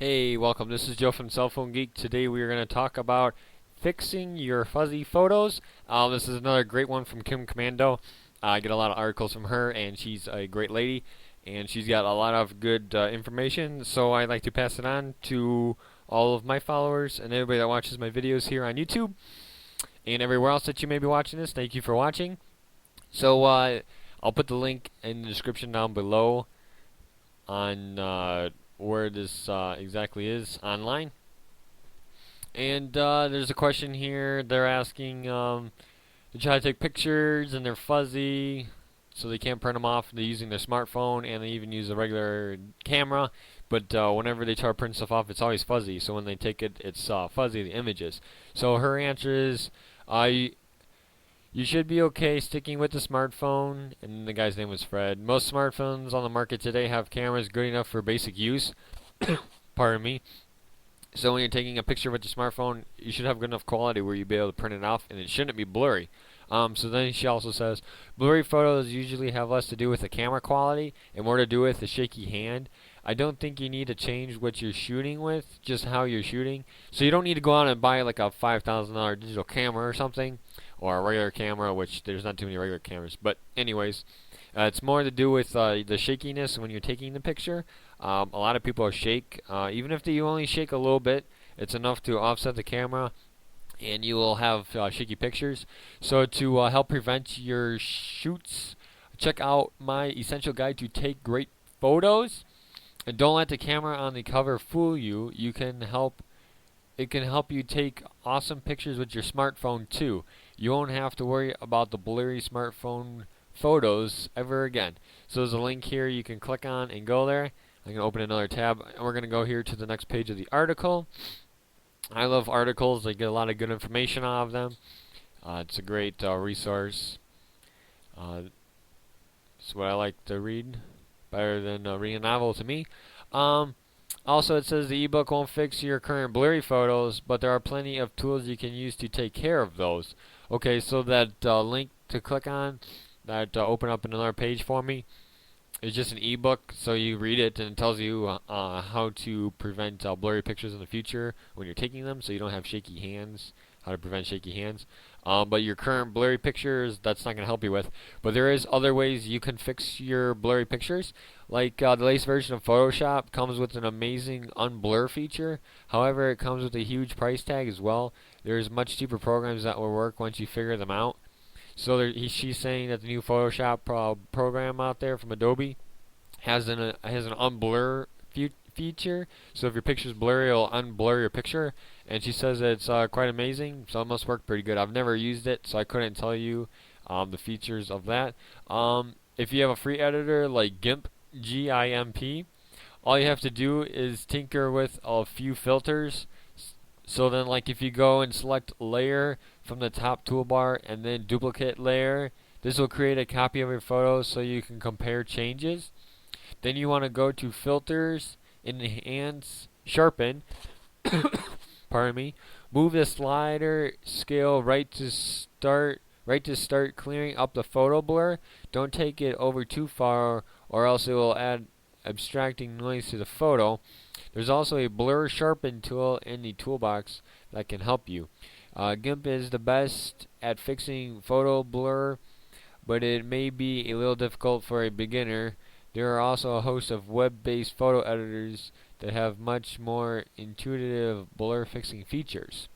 Hey, welcome. This is Joe from Cell Phone Geek. Today we are going to talk about fixing your fuzzy photos. This is another great one from Kim Commando. I get a lot of articles from her, and she's a great lady, and she's got a lot of good information. So I like to pass it on to all of my followers and everybody that watches my videos here on YouTube and everywhere else that you may be watching this. Thank you for watching. So I'll put the link in the description down below on where this exactly is online. And there's a question here. They're asking, they try to take pictures and they're fuzzy, so they can't print them off. They're using their smartphone and they even use a regular camera. But whenever they try to print stuff off, it's always fuzzy. So when they take it, it's fuzzy, the images. So her answer is, you should be okay sticking with the smartphone. And the guy's name was Fred. Most smartphones on the market today have cameras good enough for basic use. Pardon me. So when you're taking a picture with your smartphone, you should have good enough quality where you'll be able to print it off, and it shouldn't be blurry. So then she also says, blurry photos usually have less to do with the camera quality and more to do with the shaky hand. I don't think you need to change what you're shooting with, just how you're shooting. So you don't need to go out and buy like a $5,000 digital camera or something, or a regular camera, which there's not too many regular cameras. But anyways, it's more to do with the shakiness when you're taking the picture. A lot of people shake. Even if you only shake a little bit, it's enough to offset the camera, and you will have shaky pictures. So to help prevent your shoots, check out my essential guide to take great photos. And don't let the camera on the cover fool you. It can help you take awesome pictures with your smartphone too. You won't have to worry about the blurry smartphone photos ever again. So there's a link here you can click on and go there. I'm going to open another tab, and we're going to go here to the next page of the article. I love articles. I get a lot of good information out of them. It's a great resource. It's what I like to read, better than reading a novel to me. Also, it says the ebook won't fix your current blurry photos, but there are plenty of tools you can use to take care of those. Okay, so that link to click on, that open up another page for me, is just an ebook, so you read it and it tells you how to prevent blurry pictures in the future when you're taking them, so you don't have shaky hands, how to prevent shaky hands. But your current blurry pictures, that's not going to help you with. But there is other ways you can fix your blurry pictures. Like the latest version of Photoshop comes with an amazing unblur feature. However, it comes with a huge price tag as well. There's much cheaper programs that will work once you figure them out. So she's saying that the new Photoshop program out there from Adobe has an unblur feature. So if your picture's blurry, it'll unblur your picture. And she says it's quite amazing, so it must work pretty good. I've never used it, so I couldn't tell you the features of that. If you have a free editor like GIMP, G-I-M-P, all you have to do is tinker with a few filters. So then, like, if you go and select layer from the top toolbar and then duplicate layer, this will create a copy of your photo so you can compare changes. Then you want to go to filters, enhance, sharpen. Pardon me. Move the slider scale right to start clearing up the photo blur. Don't take it over too far, or else it will add abstracting noise to the photo. There's also a blur sharpen tool in the toolbox that can help you. GIMP is the best at fixing photo blur, but it may be a little difficult for a beginner. There are also a host of web-based photo editors that have much more intuitive blur fixing features.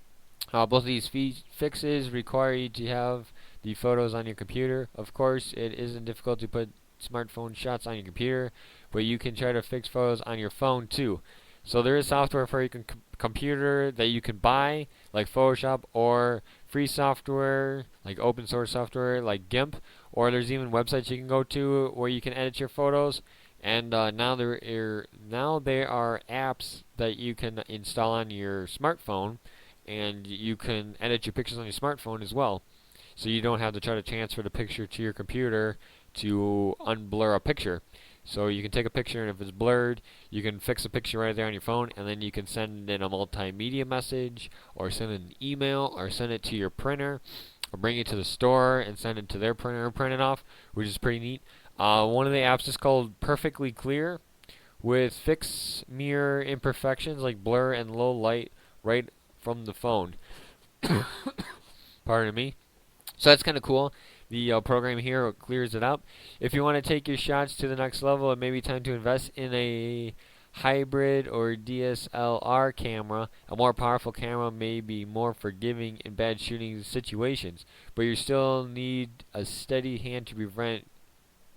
Both of these fixes require you to have the photos on your computer. Of course, it isn't difficult to put smartphone shots on your computer, but you can try to fix photos on your phone too. So there is software for your computer that you can buy, like Photoshop, or free software, like open source software, like GIMP, or there's even websites you can go to where you can edit your photos. And now there are apps that you can install on your smartphone, and you can edit your pictures on your smartphone as well. So you don't have to try to transfer the picture to your computer to unblur a picture. So you can take a picture, and if it's blurred, you can fix a picture right there on your phone, and then you can send in a multimedia message, or send an email, or send it to your printer, or bring it to the store and send it to their printer and print it off, which is pretty neat. One of the apps is called Perfectly Clear, with fixed mirror imperfections like blur and low light right from the phone. Pardon me. So that's kind of cool. The program here clears it up. If you want to take your shots to the next level, it may be time to invest in a hybrid or DSLR camera. A more powerful camera may be more forgiving in bad shooting situations, but you still need a steady hand to prevent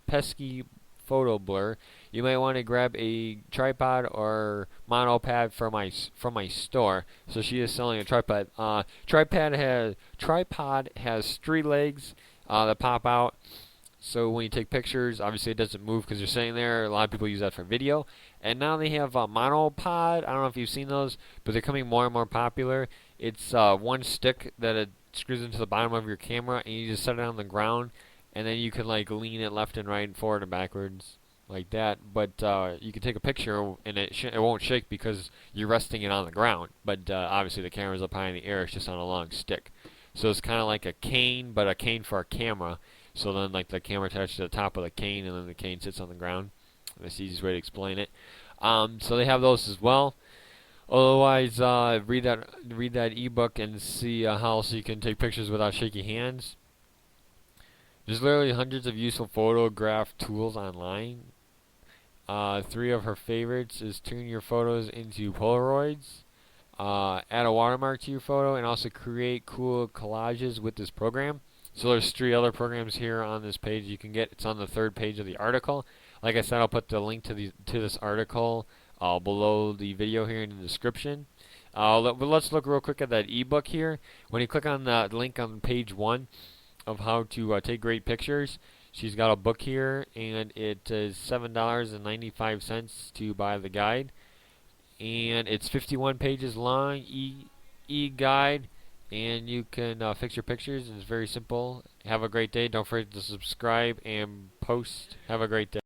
pesky photo blur. You might want to grab a tripod or monopod from my store. So she is selling a tripod. Tripod has three legs that pop out. So when you take pictures, obviously it doesn't move because you're sitting there. A lot of people use that for video. And now they have a monopod. I don't know if you've seen those, but they're coming more and more popular. It's one stick that it screws into the bottom of your camera, and you just set it on the ground, and then you can like lean it left and right and forward and backwards like that. But you can take a picture, and it won't shake because you're resting it on the ground. But obviously the camera's up high in the air. It's just on a long stick. So it's kind of like a cane, but a cane for a camera. So then, like, the camera attaches to the top of the cane, and then the cane sits on the ground. That's the easiest way to explain it. So they have those as well. Otherwise, read that ebook and see how else you can take pictures without shaky hands. There's literally hundreds of useful photograph tools online. Three of her favorites is turn your photos into Polaroids, add a watermark to your photo, and also create cool collages with this program. So there's three other programs here on this page you can get. It's on the third page of the article. Like I said, I'll put the link to this article below the video here in the description. But let's look real quick at that ebook here. When you click on that link on page 1 of how to take great pictures, she's got a book here, and it is $7.95 to buy the guide. And it's 51 pages long, e-guide. And you can fix your pictures. It's very simple. Have a great day. Don't forget to subscribe and post. Have a great day.